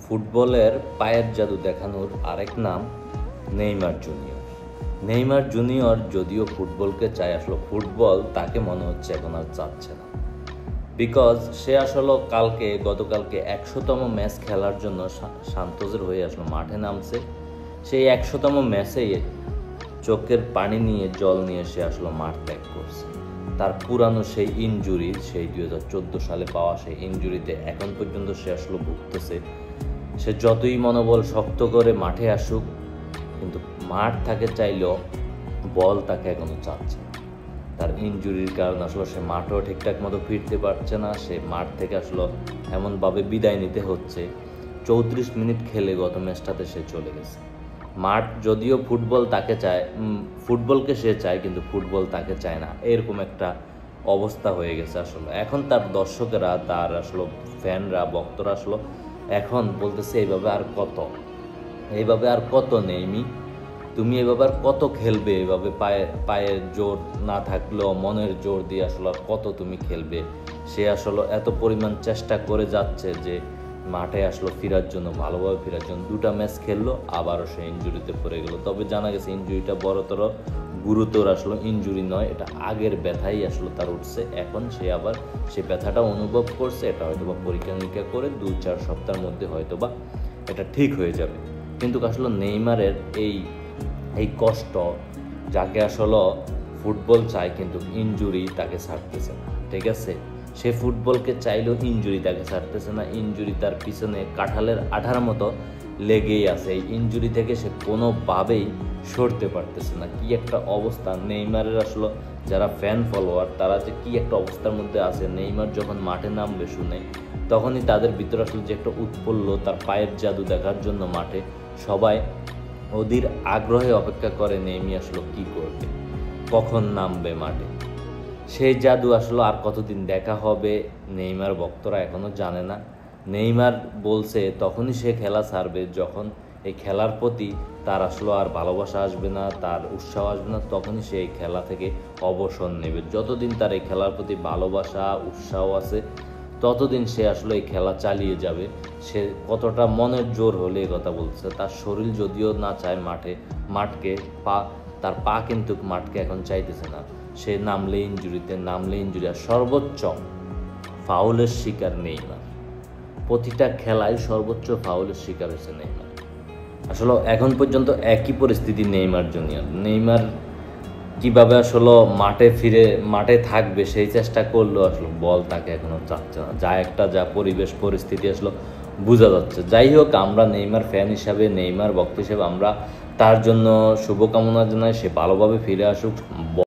ফুটবলের পায়ের জাদু দেখানোর আরেক নাম নেইমার জুনিয়র। নেইমার জুনিয়র যদিও ফুটবলকে চায়, আসলে ফুটবল তাকে মনে হচ্ছে এখন আর চাচ্ছে না। বিকজ সে আসলে গতকালকে 100তম ম্যাচ খেলার জন্য সান্তোসের হয়ে আসলো মাঠে নামছে। সেই 100তম ম্যাচেই চোখের পানি নিয়ে জল নিয়ে সে আসলো মাঠ ত্যাগ করছে। তার পুরানো সেই ইনজুরি, সেই 2014 সালে পাওয়া সেই ইনজুরিতে এখন পর্যন্ত সে আসলে ভুগতেছে। সে যতই মনোবল শক্ত করে মাঠে আসুক, কিন্তু মাঠ তাকে চাইলেও বল তাকে এখনো চাচ্ছে। তার ইনজুরির কারণে আসলে সে মাঠেও ঠিকঠাক মতো ফিরতে পারছে না। সে মাঠ থেকে আসলে এমনভাবে বিদায় নিতে হচ্ছে। 34 মিনিট খেলে গত ম্যাচটাতে সে চলে গেছে। মাঠ যদিও ফুটবল তাকে চায়, ফুটবলকে সে চায়, কিন্তু ফুটবল তাকে চায় না, এরকম একটা অবস্থা হয়ে গেছে। আসলে এখন তার দর্শকেরা, তার আসলে ফ্যানরা, ভক্তরা আসলে এখন বলতেছে এইভাবে আর কত নেইমি, তুমি এভাবে আর কত খেলবে? এভাবে পায়ের জোর না থাকলেও মনের জোর দিয়ে আসলে আর কত তুমি খেলবে? সে আসলে এত পরিমাণ চেষ্টা করে যাচ্ছে যে মাঠে আসলো ফেরার জন্য, ভালোভাবে ফেরার জন্য। 2টা ম্যাচ খেললো, আবারও সে ইনজুরিতে পড়ে গেল। তবে জানা গেছে ইনজুরিটা বড়তর গুরুতর আসলো ইনজুরি নয়, এটা আগের ব্যথাই আসলো তার উঠছে। এখন সে ব্যথাটা অনুভব করছে। এটা হয়তোবা পরীক্ষা নিরীক্ষা করে 2-4 সপ্তাহের মধ্যে হয়তোবা এটা ঠিক হয়ে যাবে। কিন্তু আসলে নেইমারের এই কষ্ট, যাকে আসলে ফুটবল চায় কিন্তু ইনজুরি তাকে ছাড়তেছে না, ঠিক আছে? সে ফুটবলকে চাইলেও ইনজুরি তাকে ছাড়তেছে না। ইনজুরি তার পিছনে কাঁঠালের আঠার মতো লেগেই আছে। এই ইনজুরি থেকে সে কোনোভাবেই সরতে পারতেছে না। কি একটা অবস্থা নেইমারের! আসলে যারা ফ্যান ফলোয়ার, তারা যে কি একটা অবস্থার মধ্যে আছে। নেইমার যখন মাঠে নামবে শুনে, তখনই তাদের ভিতরে আসলে যে একটা উৎফুল্ল, তার পায়ের জাদু দেখার জন্য মাঠে সবাই অধীর আগ্রহে অপেক্ষা করে নেইমি আসলে কি করবে, কখন নামবে মাঠে। সেই জাদু আসলে আর কতদিন দেখা হবে নেইমার ভক্তরা এখনও জানে না। নেইমার বলছে তখনই সে খেলা ছাড়বে যখন এই খেলার প্রতি তার আসলে আর ভালোবাসা আসবে না, তার উৎসাহ আসবে না, তখনই সে এই খেলা থেকে অবসর নেবে। যতদিন তার এই খেলার প্রতি ভালোবাসা, উৎসাহ আছে, ততদিন সে আসলে এই খেলা চালিয়ে যাবে। সে কতটা মনের জোর হলে এই কথা বলছে। তার শরীর যদিও না চায় তার পা কিন্তু মাঠকে এখন চাইতেছে না। সে নামলে ইনজুরি। আর সর্বোচ্চ ফাউলের শিকার নেইমার। প্রতিটা খেলায় সর্বোচ্চ ফাউলের শিকার হয়েছে নেইমার। আসলে এখন পর্যন্ত একই পরিস্থিতি নেইমার জুনিয়র। নেইমার কিভাবে আসলে মাঠে থাকবে সেই চেষ্টা করলেও আসলে বল তাকে এখনো চাচ্ছে না। যা পরিবেশ পরিস্থিতি আসলে বোঝা যাচ্ছে। যাই হোক, আমরা নেইমার ফ্যান হিসাবে, নেইমার ভক্ত হিসেবে আমরা তার জন্য শুভকামনা জানাই। সে ভালোভাবে ফিরে আসুক।